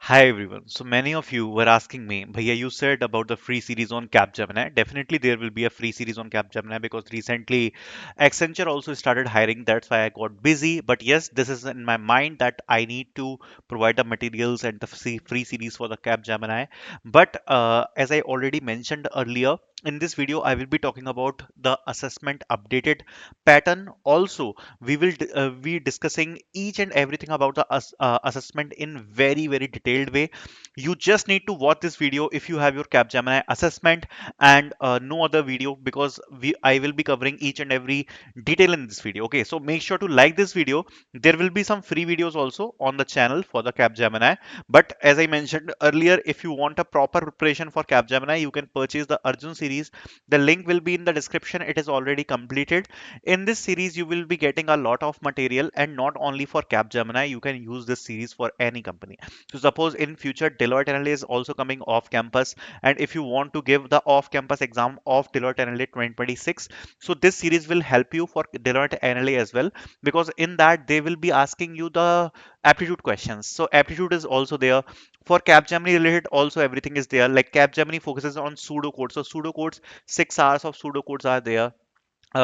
Hi everyone. So many of you were asking me, Bhaiya, you said about the free series on Capgemini. Definitely there will be a free series on Capgemini because recently Accenture also started hiring. That's why I got busy. But yes, this is in my mind that I need to provide the materials and the free series for the Capgemini. But as I already mentioned earlier, in this video, I will be talking about the assessment updated pattern. Also, we will be discussing each and everything about the assessment in very detailed way. You just need to watch this video if you have your Capgemini assessment and no other video, because I will be covering each and every detail in this video. Okay, so make sure to like this video. There will be some free videos also on the channel for the Capgemini, but as I mentioned earlier, if you want a proper preparation for Capgemini, you can purchase the Arjun series. The link will be in the description. It is already completed. In this series, you will be getting a lot of material, and not only for Capgemini, you can use this series for any company. So suppose in future Deloitte NLA is also coming off campus, and if you want to give the off campus exam of Deloitte NLA 2026, so this series will help you for Deloitte NLA as well, because in that they will be asking you the aptitude questions. So aptitude is also there. For Capgemini related also everything is there. Like Capgemini focuses on pseudo codes, so pseudo codes, 6 hours of pseudo codes are there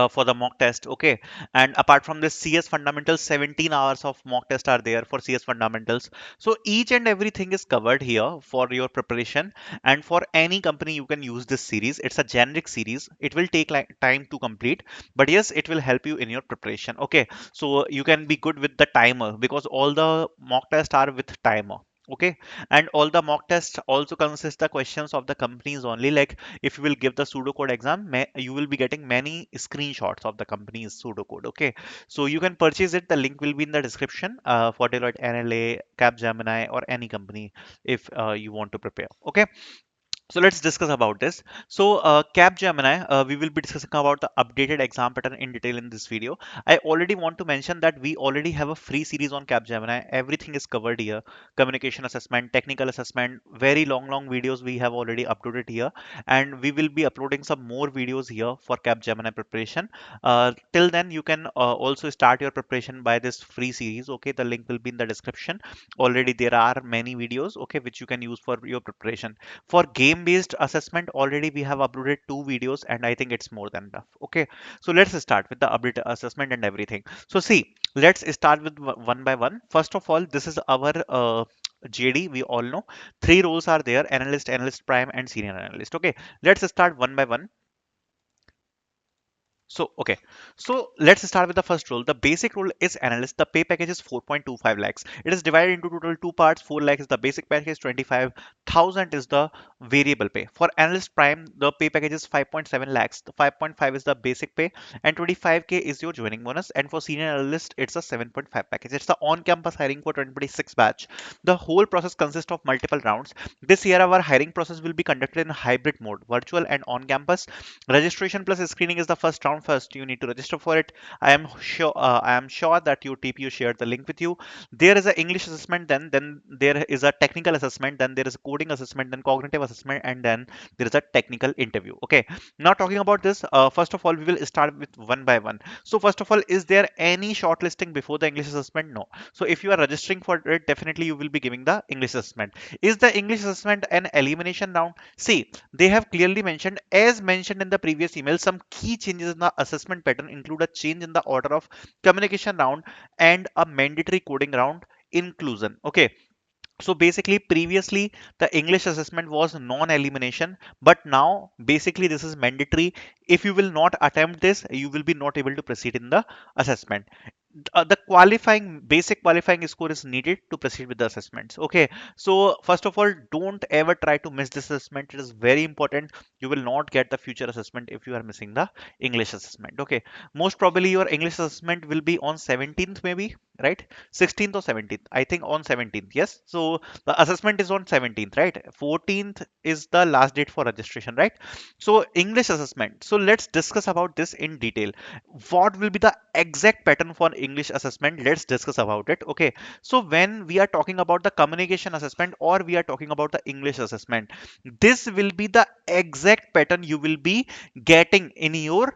for the mock test. Okay, and apart from this, CS fundamentals, 17 hours of mock test are there for CS fundamentals. So each and everything is covered here for your preparation, and for any company you can use this series. It's a generic series. It will take like time to complete, but yes, it will help you in your preparation. Okay, so you can be good with the timer because all the mock tests are with timer. Okay, and all the mock tests also consist the questions of the companies only. Like if you will give the pseudocode exam, you will be getting many screenshots of the company's pseudocode. Okay, so you can purchase it. The link will be in the description for Deloitte NLA, Capgemini, or any company if you want to prepare. Okay, so let's discuss about this. So Capgemini, we will be discussing about the updated exam pattern in detail in this video. I already want to mention that we already have a free series on Capgemini. Everything is covered here. Communication assessment, technical assessment, very long videos we have already uploaded here. And we will be uploading some more videos here for Capgemini preparation. Till then, you can also start your preparation by this free series. Okay, the link will be in the description. Already there are many videos, okay, which you can use for your preparation. For game based assessment, already we have uploaded 2 videos, and I think it's more than enough. Okay, so let's start with the update assessment and everything. So see, let's start with one by one. First of all, this is our JD. We all know three roles are there: analyst, analyst prime, and senior analyst. Okay, let's start one by one. Okay. So let's start with the first role. The basic role is analyst. The pay package is 4.25 lakhs. It is divided into total two parts. 4 lakhs is the basic package, 25,000 is the variable pay. For analyst prime, the pay package is 5.7 lakhs. The 5.5 is the basic pay, and 25k is your joining bonus. And for senior analyst, it's a 7.5 package. It's the on-campus hiring for 2026 batch. The whole process consists of multiple rounds. This year, our hiring process will be conducted in hybrid mode, virtual and on-campus. Registration plus screening is the first round. First you need to register for it. I am sure that your TPU shared the link with you. There is an English assessment, then there is a technical assessment, then there is a coding assessment, then cognitive assessment, and then there is a technical interview. Okay, now talking about this, first of all we will start with one by one. So first of all, is there any shortlisting before the English assessment? No. So if you are registering for it, definitely you will be giving the English assessment. Is the English assessment an elimination round? See, they have clearly mentioned, as mentioned in the previous email, some key changes in the assessment pattern include a change in the order of communication round and a mandatory coding round inclusion. Okay, so basically previously the English assessment was non-elimination, but now basically this is mandatory. If you will not attempt this, you will be not able to proceed in the assessment. The qualifying basic qualifying score is needed to proceed with the assessments. Okay, so first of all, don't ever try to miss this assessment. It is very important. You will not get the future assessment if you are missing the English assessment. Okay, most probably your English assessment will be on 17th, maybe, right? 16th or 17th, I think on 17th. Yes, so the assessment is on 17th, right? 14th is the last date for registration, right? So English assessment, so let's discuss about this in detail. What will be the exact pattern for English assessment? Let's discuss about it. Okay, so when we are talking about the communication assessment or we are talking about the English assessment, this will be the exact pattern you will be getting in your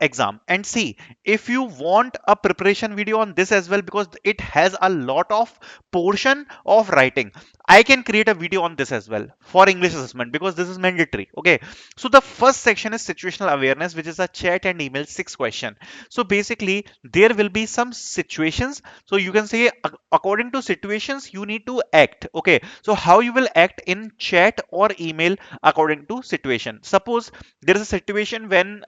exam. And see, if you want a preparation video on this as well, because it has a lot of portion of writing, I can create a video on this as well for English assessment, because this is mandatory. Okay, so the first section is situational awareness, which is a chat and email 6 question. So basically there will be some situations, so you can say according to situations you need to act. Okay, so how you will act in chat or email according to situation. Suppose there is a situation when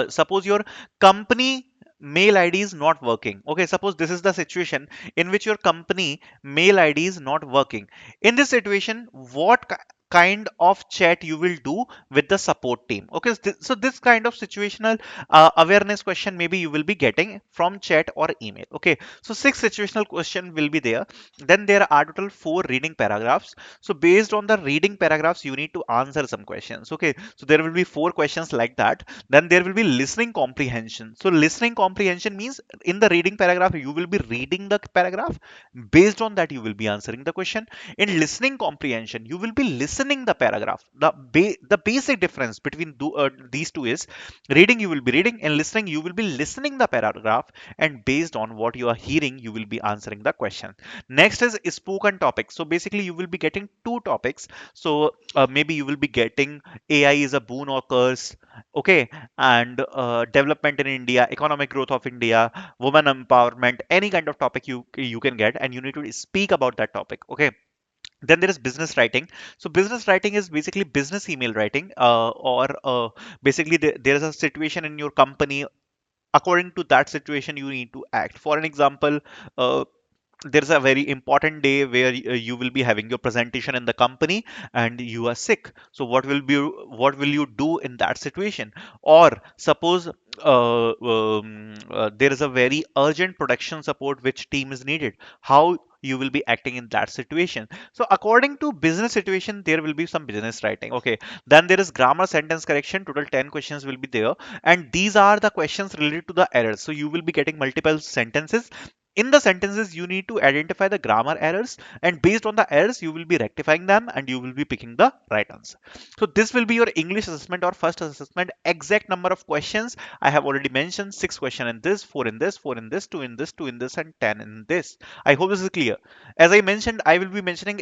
suppose your company mail id is not working. Okay, suppose this is the situation in which your company mail id is not working. In this situation, what kind of chat you will do with the support team? Okay, so this kind of situational awareness question maybe you will be getting from chat or email. Okay, so 6 situational question will be there. Then there are total 4 reading paragraphs. So based on the reading paragraphs you need to answer some questions. Okay, so there will be 4 questions like that. Then there will be listening comprehension. So listening comprehension means in the reading paragraph you will be reading the paragraph, based on that you will be answering the question. In listening comprehension you will be listening the paragraph. The basic difference between these two is reading you will be reading, and listening you will be listening the paragraph, and based on what you are hearing you will be answering the question. Next is spoken topics. So basically you will be getting 2 topics. So maybe you will be getting AI is a boon or curse. Okay, and development in India, economic growth of India, women empowerment, any kind of topic you can get, and you need to speak about that topic. Okay, then there is business writing. So business writing is basically business email writing, or basically there is a situation in your company. According to that situation you need to act. For an example, uh, there's a very important day where you will be having your presentation in the company and you are sick. So what will you do in that situation? Or suppose there is a very urgent production support which team is needed. How you will be acting in that situation? So according to business situation there will be some business writing. Okay, then there is grammar sentence correction. Total 10 questions will be there, and these are the questions related to the errors. So you will be getting multiple sentences. In the sentences you need to identify the grammar errors, and based on the errors you will be rectifying them and you will be picking the right answer. So this will be your English assessment or first assessment. Exact number of questions I have already mentioned: 6 question in this, 4 in this, 4 in this, 2 in this, 2 in this, and 10 in this. I hope this is clear. As I mentioned, I will be mentioning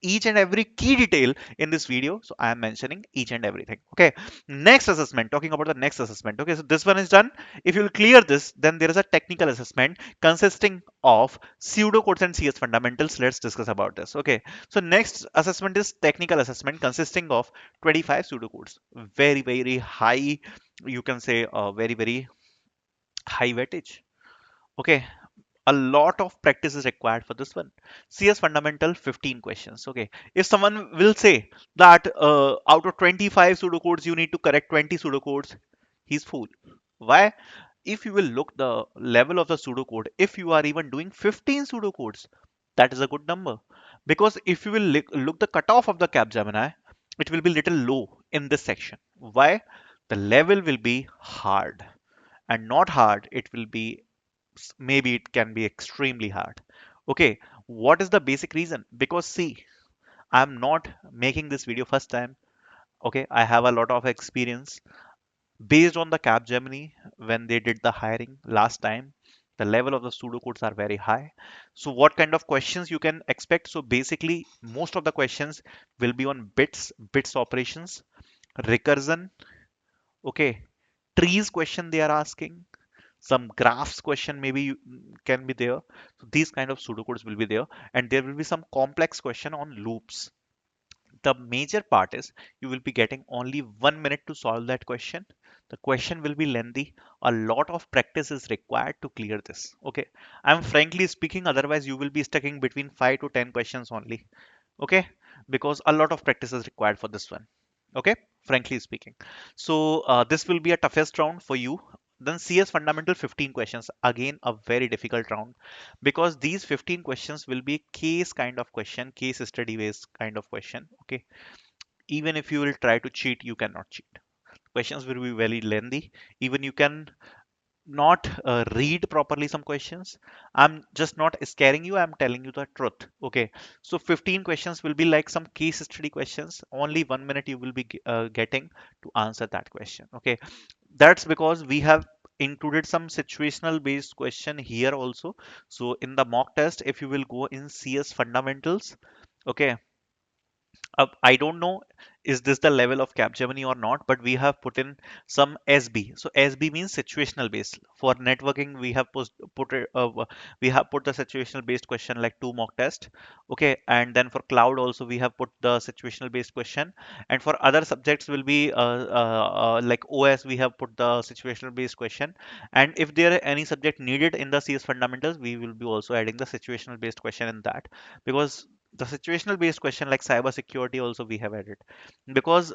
each and every key detail in this video, so I am mentioning each and everything. Okay, next assessment, talking about the next assessment. Okay, so this one is done. If you will clear this, then there is a technical assessment consisting of pseudocodes and CS fundamentals. Let's discuss about this. Okay, so next assessment is technical assessment consisting of 25 pseudocodes. Very, very high, you can say very, very high weightage. Okay, a lot of practice is required for this one. CS fundamental 15 questions. Okay, if someone will say that out of 25 pseudocodes you need to correct 20 pseudocodes, he's fool. Why? If you will look the level of the pseudocode, if you are even doing 15 pseudocodes, that is a good number. Because if you will look the cutoff of the Capgemini, it will be little low in this section. Why? The level will be hard, and not hard, it will be, maybe it can be extremely hard. Okay, what is the basic reason? Because see, I'm not making this video first time. Okay, I have a lot of experience. Based on the Capgemini, when they did the hiring last time, the level of the pseudocodes are very high. So what kind of questions you can expect? So basically most of the questions will be on bits operations, recursion. Okay, trees question they are asking, some graphs question maybe can be there. So these kind of pseudocodes will be there, and there will be some complex question on loops. The major part is you will be getting only 1 minute to solve that question. The question will be lengthy. A lot of practice is required to clear this. Okay, I'm frankly speaking, otherwise you will be stuck between 5 to 10 questions only. Okay, because a lot of practice is required for this one. Okay, frankly speaking. So this will be a toughest round for you. Then CS fundamental 15 questions, again a very difficult round, because these 15 questions will be case kind of question, case study based kind of question. Okay, even if you will try to cheat, you cannot cheat. Questions will be very lengthy. Even you can not read properly some questions. I'm just not scaring you, I'm telling you the truth. Okay, so 15 questions will be like some case study questions. Only 1 minute you will be getting to answer that question. Okay, that's because we have included some situational based question here also. So in the mock test, if you will go in CS fundamentals, okay, I don't know is this the level of Capgemini or not, but we have put in some SB. So SB means situational based. For networking, we have we have put the situational based question like two mock test. Okay, and then for cloud also we have put the situational based question, and for other subjects will be like OS we have put the situational based question, and if there are any subject needed in the CS fundamentals, we will be also adding the situational based question in that, because the situational based question like cyber security also we have added, because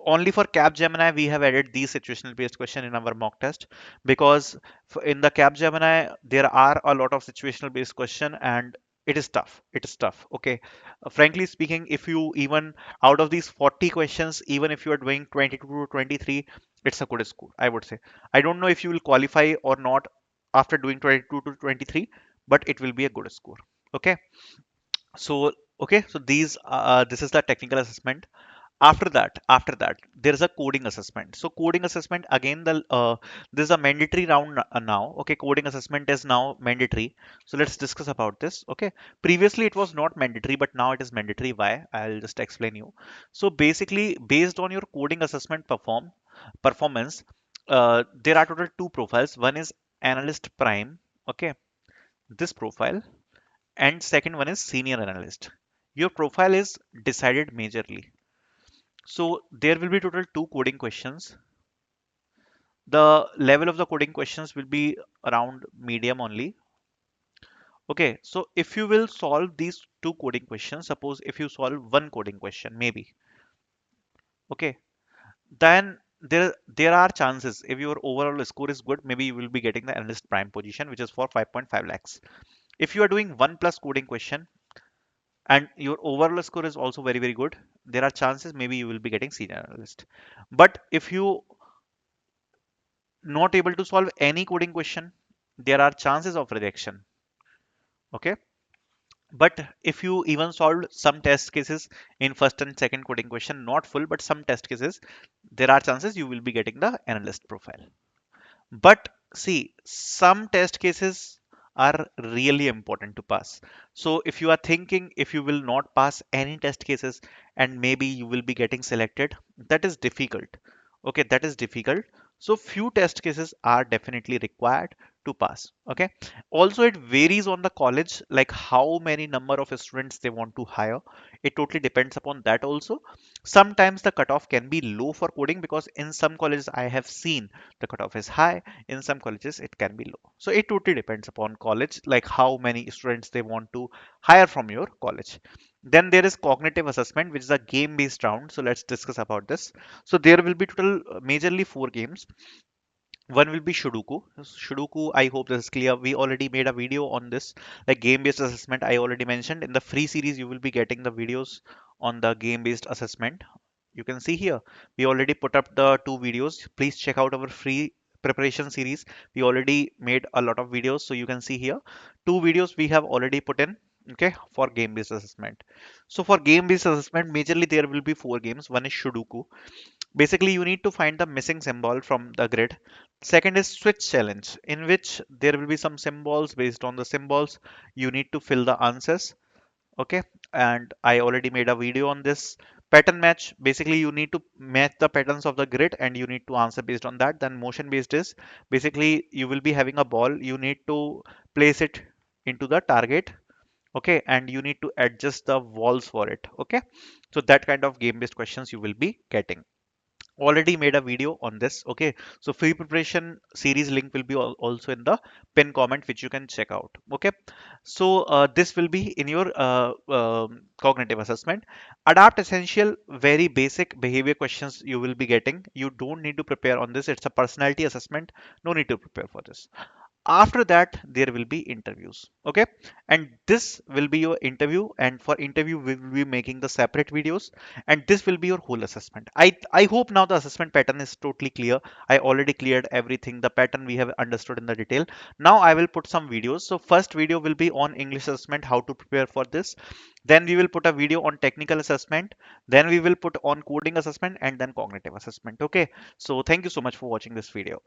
only for Capgemini we have added these situational based question in our mock test, because in the Capgemini there are a lot of situational based question, and it is tough. Okay, frankly speaking, if you even out of these 40 questions, even if you are doing 22 to 23, it's a good score, I would say. I don't know if you will qualify or not after doing 22 to 23, but it will be a good score. Okay, so okay, so this is the technical assessment. After that there is a coding assessment. So coding assessment again, the this is a mandatory round now. Okay, coding assessment is now mandatory. So let's discuss about this. Okay, previously it was not mandatory, but now it is mandatory. Why? I'll just explain you. So basically, based on your coding assessment performance, there are total two profiles. One is analyst prime. Okay, this profile, and second one is senior analyst. Your profile is decided majorly. So there will be total two coding questions. The level of the coding questions will be around medium only. Okay, so if you will solve these two coding questions, suppose if you solve one coding question, maybe, okay, then there are chances if your overall score is good, maybe you will be getting the analyst prime position, which is for 5.5 lakhs. If you are doing one plus coding question and your overall score is also very good, there are chances maybe you will be getting senior analyst. But if you not able to solve any coding question, there are chances of rejection. Okay, but if you even solved some test cases in first and second coding question, not full but some test cases, there are chances you will be getting the analyst profile. But see, some test cases are really important to pass. So if you are thinking if you will not pass any test cases and maybe you will be getting selected, that is difficult. Okay, that is difficult. So few test cases are definitely required to pass. Okay. Also, it varies on the college, like how many number of students they want to hire. It totally depends upon that also. Sometimes the cutoff can be low for coding because in some colleges I have seen the cutoff is high, in some colleges it can be low. So it totally depends upon college, like how many students they want to hire from your college. Then there is cognitive assessment, which is a game based round. So let's discuss about this. So there will be total majorly four games. One will be Sudoku. Sudoku, I hope this is clear. We already made a video on this, like game-based assessment. I already mentioned in the free series, you will be getting the videos on the game-based assessment. You can see here, we already put up the two videos. Please check out our free preparation series. We already made a lot of videos, so you can see here, two videos we have already put in. Okay, for game-based assessment. So for game-based assessment, majorly there will be four games. One is Sudoku. Basically, you need to find the missing symbol from the grid. Second is switch challenge, in which there will be some symbols. Based on the symbols, you need to fill the answers. Okay, and I already made a video on this. Pattern match, basically you need to match the patterns of the grid and you need to answer based on that. Then motion based is basically you will be having a ball, you need to place it into the target. Okay, and you need to adjust the walls for it. Okay, so that kind of game based questions you will be getting. Already made a video on this. Okay, so free preparation series link will be also in the pin comment, which you can check out. Okay, so this will be in your cognitive assessment. Adapt essential, very basic behavior questions you will be getting. You don't need to prepare on this, it's a personality assessment, no need to prepare for this. After that there will be interviews. Okay, and this will be your interview, and for interview we will be making the separate videos, and this will be your whole assessment. I hope now the assessment pattern is totally clear. I already cleared everything, the pattern we have understood in the detail. Now I will put some videos. So first video will be on English assessment, how to prepare for this. Then we will put a video on technical assessment. Then we will put on coding assessment, and then cognitive assessment. Okay, so thank you so much for watching this video.